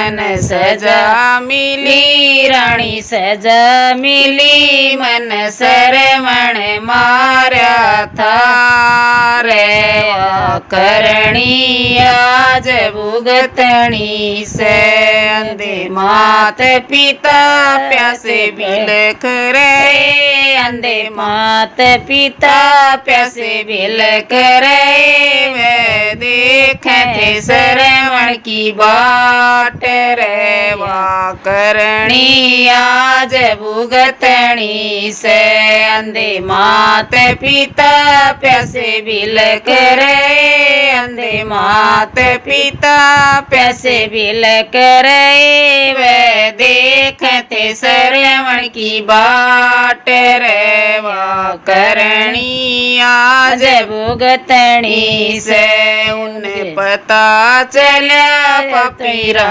मन सजा मिली राणी सजा मिली मन सरवण मार्या था रे करणी आज भुगतणी से अंधे मात पिता प्यासे बिलख रहे अंधे मात पिता प्यासे बिलख रहे वे देखते श्रवण की बाट रे वा करणी आज भुगतणी से अंधे मात पिता प्यासे बिलख रहे अंधे मात पिता प्यासे बिलख रहे वे देखते श्रवण की बाट रे वा करणी आज भुगतणी से उन्हें पता चला पपीरा